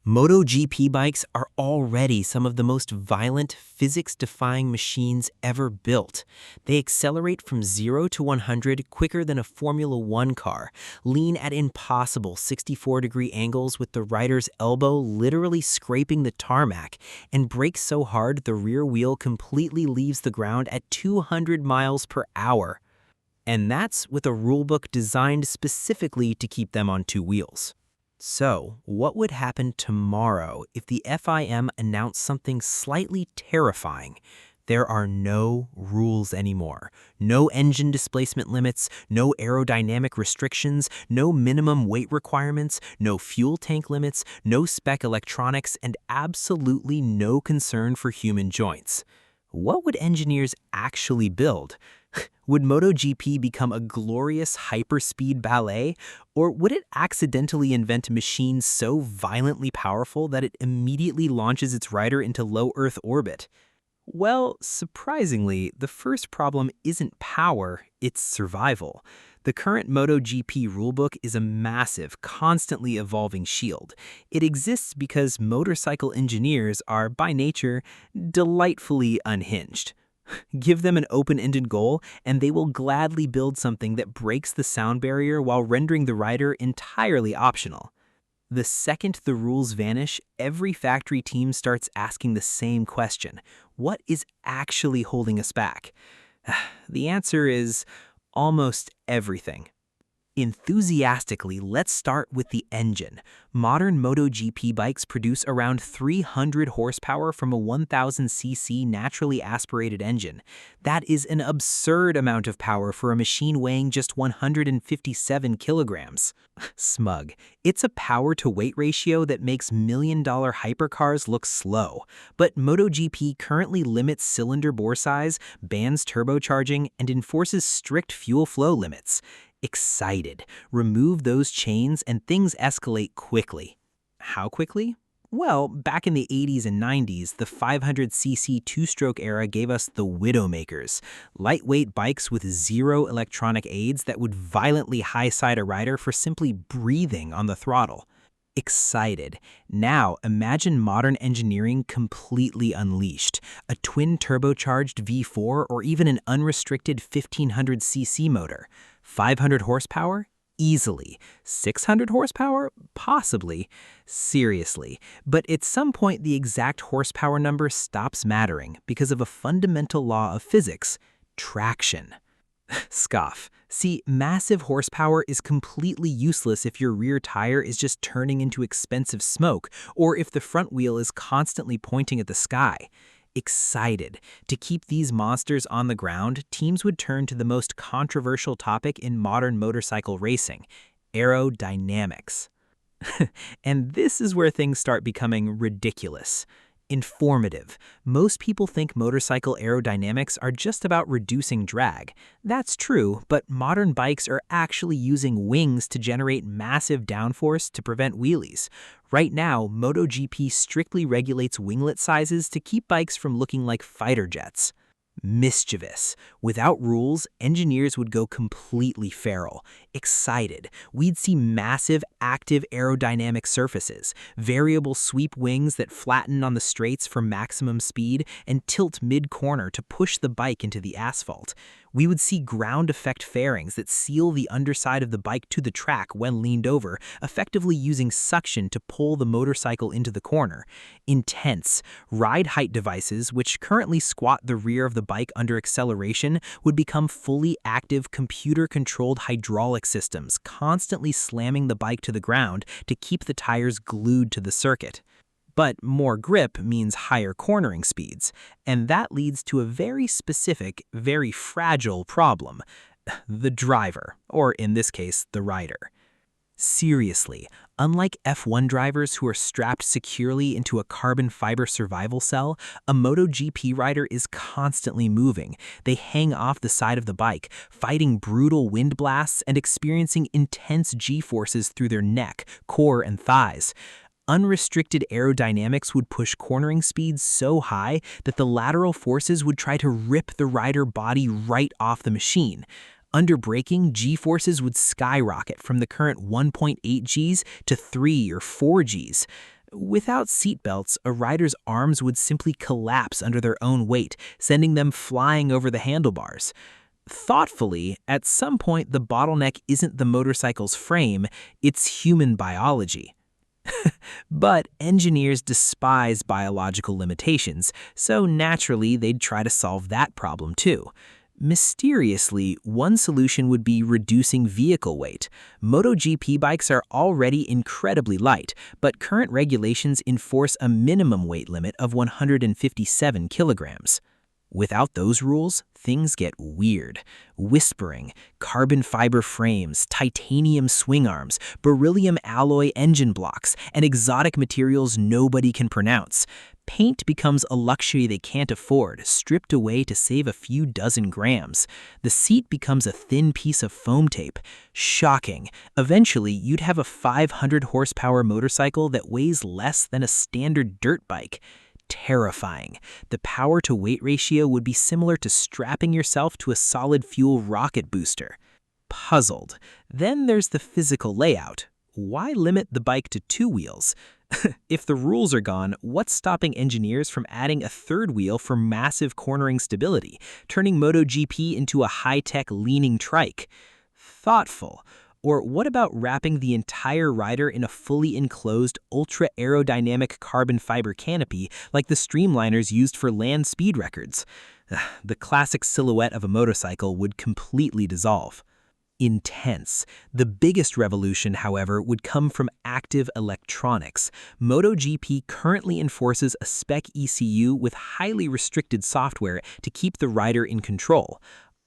MotoGP bikes are already some of the most violent, physics-defying machines ever built. They accelerate from 0 to 100 quicker than a Formula One car, lean at impossible 64-degree angles with the rider's elbow literally scraping the tarmac, and brake so hard the rear wheel completely leaves the ground at 200 miles per hour. And that's with a rulebook designed specifically to keep them on two wheels. So, what would happen tomorrow if the FIM announced something slightly terrifying? There are no rules anymore. No engine displacement limits, no aerodynamic restrictions, no minimum weight requirements, no fuel tank limits, no spec electronics, and absolutely no concern for human joints. What would engineers actually build? Would MotoGP become a glorious hyperspeed ballet, or would it accidentally invent machines so violently powerful that it immediately launches its rider into low Earth orbit? Well, surprisingly, the first problem isn't power, it's survival. The current MotoGP rulebook is a massive, constantly evolving shield. It exists because motorcycle engineers are, by nature, delightfully unhinged. Give them an open-ended goal, and they will gladly build something that breaks the sound barrier while rendering the rider entirely optional. The second the rules vanish, every factory team starts asking the same question: what is actually holding us back? The answer is almost everything. Enthusiastically, let's start with the engine. Modern MotoGP bikes produce around 300 horsepower from a 1000cc naturally aspirated engine. That is an absurd amount of power for a machine weighing just 157 kilograms. Smug. It's a power-to-weight ratio that makes million-dollar hypercars look slow. But MotoGP currently limits cylinder bore size, bans turbocharging, and enforces strict fuel flow limits. Excited. Remove those chains and things escalate quickly. How quickly? Well, back in the 80s and 90s, the 500cc two-stroke era gave us the Widowmakers, lightweight bikes with zero electronic aids that would violently high-side a rider for simply breathing on the throttle. Excited. Now, imagine modern engineering completely unleashed. A twin-turbocharged V4 or even an unrestricted 1500cc motor. 500 horsepower? Easily. 600 horsepower? Possibly. Seriously. But at some point, the exact horsepower number stops mattering because of a fundamental law of physics: traction. Scoff. See, massive horsepower is completely useless if your rear tire is just turning into expensive smoke, or if the front wheel is constantly pointing at the sky. Excited. To keep these monsters on the ground, teams would turn to the most controversial topic in modern motorcycle racing: aerodynamics. And this is where things start becoming ridiculous. Informative. Most people think motorcycle aerodynamics are just about reducing drag. That's true, but modern bikes are actually using wings to generate massive downforce to prevent wheelies. Right now, MotoGP strictly regulates winglet sizes to keep bikes from looking like fighter jets. Mischievous. Without rules, engineers would go completely feral. Excited. We'd see massive, active aerodynamic surfaces, variable sweep wings that flatten on the straights for maximum speed and tilt mid-corner to push the bike into the asphalt. We would see ground effect fairings that seal the underside of the bike to the track when leaned over, effectively using suction to pull the motorcycle into the corner. Intense. Ride height devices, which currently squat the rear of the bike under acceleration, would become fully active computer-controlled hydraulic systems, constantly slamming the bike to the ground to keep the tires glued to the circuit. But more grip means higher cornering speeds, and that leads to a very specific, very fragile problem: the driver, or in this case, the rider. Seriously, unlike F1 drivers who are strapped securely into a carbon fiber survival cell, a MotoGP rider is constantly moving. They hang off the side of the bike, fighting brutal wind blasts and experiencing intense G-forces through their neck, core, and thighs. Unrestricted aerodynamics would push cornering speeds so high that the lateral forces would try to rip the rider body right off the machine. Under braking, G-forces would skyrocket from the current 1.8 Gs to 3 or 4 Gs. Without seatbelts, a rider's arms would simply collapse under their own weight, sending them flying over the handlebars. Thoughtfully, at some point the bottleneck isn't the motorcycle's frame, it's human biology. But engineers despise biological limitations, so naturally they'd try to solve that problem too. Mysteriously, one solution would be reducing vehicle weight. MotoGP bikes are already incredibly light, but current regulations enforce a minimum weight limit of 157 kilograms. Without those rules, things get weird. Whispering, carbon fiber frames, titanium swing arms, beryllium alloy engine blocks, and exotic materials nobody can pronounce. Paint becomes a luxury they can't afford, stripped away to save a few dozen grams. The seat becomes a thin piece of foam tape. Shocking. Eventually, you'd have a 500 horsepower motorcycle that weighs less than a standard dirt bike. Terrifying. The power-to-weight ratio would be similar to strapping yourself to a solid-fuel rocket booster. Puzzled. Then there's the physical layout. Why limit the bike to 2 wheels? If the rules are gone, what's stopping engineers from adding a third wheel for massive cornering stability, turning MotoGP into a high-tech leaning trike? Thoughtful. Or what about wrapping the entire rider in a fully enclosed, ultra-aerodynamic carbon fiber canopy like the streamliners used for land speed records? The classic silhouette of a motorcycle would completely dissolve. Intense. The biggest revolution, however, would come from active electronics. MotoGP currently enforces a spec ECU with highly restricted software to keep the rider in control.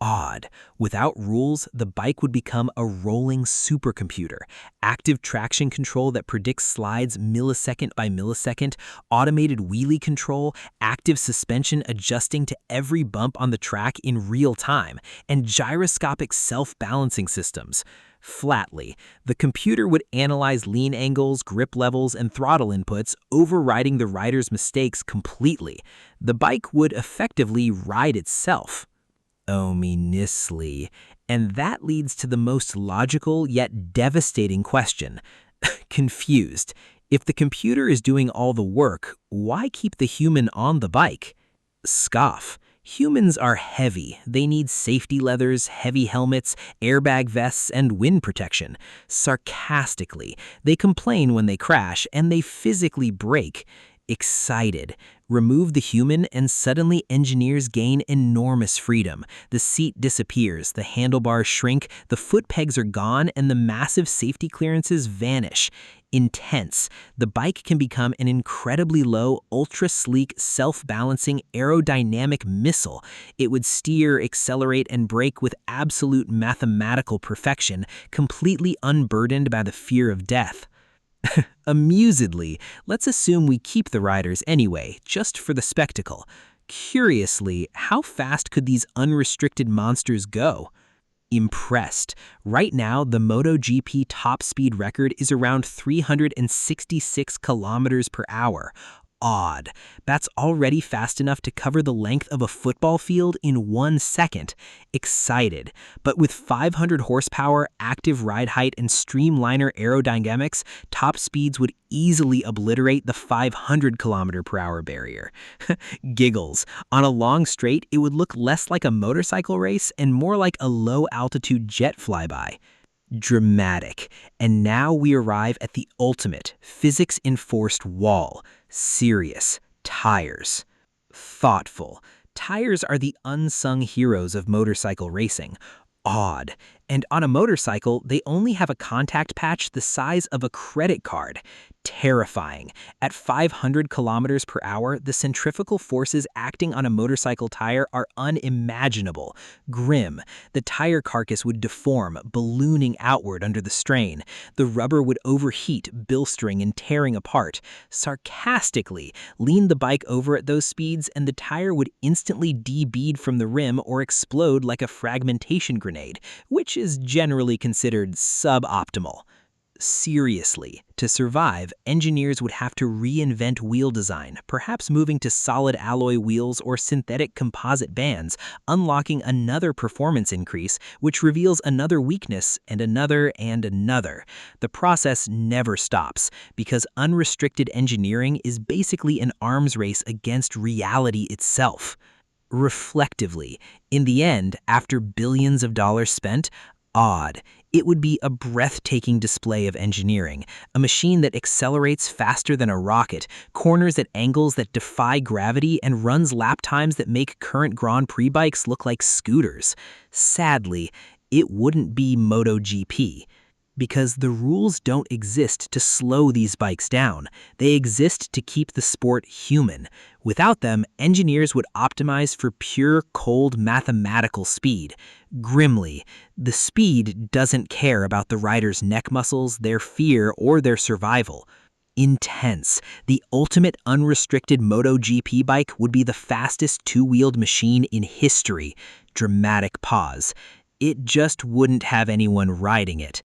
Odd. Without rules, the bike would become a rolling supercomputer. Active traction control that predicts slides millisecond by millisecond, automated wheelie control, active suspension adjusting to every bump on the track in real time, and gyroscopic self-balancing systems. Flatly, the computer would analyze lean angles, grip levels, and throttle inputs, overriding the rider's mistakes completely. The bike would effectively ride itself. Ominously. And that leads to the most logical yet devastating question. Confused. If the computer is doing all the work, why keep the human on the bike? Scoff. Humans are heavy. They need safety leathers, heavy helmets, airbag vests, and wind protection. Sarcastically, they complain when they crash, and they physically break. Excited. Remove the human and suddenly engineers gain enormous freedom. The seat disappears, the handlebars shrink, the foot pegs are gone, and the massive safety clearances vanish. Intense. The bike can become an incredibly low, ultra-sleek, self-balancing, aerodynamic missile. It would steer, accelerate, and brake with absolute mathematical perfection, completely unburdened by the fear of death. Amusedly, let's assume we keep the riders anyway, just for the spectacle. Curiously, how fast could these unrestricted monsters go? Impressed. Right now, the MotoGP top speed record is around 366 kilometers per hour. Odd. That's already fast enough to cover the length of a football field in 1 second. Excited. But with 500 horsepower, active ride height, and streamliner aerodynamics, top speeds would easily obliterate the 500 km per hour barrier. Giggles. On a long straight, it would look less like a motorcycle race and more like a low-altitude jet flyby. Dramatic. And now we arrive at the ultimate, physics-enforced wall. Serious. Tires. Thoughtful. Tires are the unsung heroes of motorcycle racing. Odd. And on a motorcycle, they only have a contact patch the size of a credit card. Terrifying. At 500 kilometers per hour, the centrifugal forces acting on a motorcycle tire are unimaginable. Grim. The tire carcass would deform, ballooning outward under the strain. The rubber would overheat, blistering and tearing apart. Sarcastically, lean the bike over at those speeds and the tire would instantly debead from the rim or explode like a fragmentation grenade, which is generally considered suboptimal. Seriously, to survive, engineers would have to reinvent wheel design, perhaps moving to solid alloy wheels or synthetic composite bands, unlocking another performance increase, which reveals another weakness and another and another. The process never stops, because unrestricted engineering is basically an arms race against reality itself. Reflectively, in the end, after billions of dollars spent, it would be a breathtaking display of engineering, a machine that accelerates faster than a rocket, corners at angles that defy gravity, and runs lap times that make current Grand Prix bikes look like scooters. Sadly, it wouldn't be MotoGP, because the rules don't exist to slow these bikes down. They exist to keep the sport human. Without them, engineers would optimize for pure, cold, mathematical speed. Grimly, the speed doesn't care about the rider's neck muscles, their fear, or their survival. Intense, the ultimate unrestricted MotoGP bike would be the fastest two-wheeled machine in history. Dramatic pause. It just wouldn't have anyone riding it.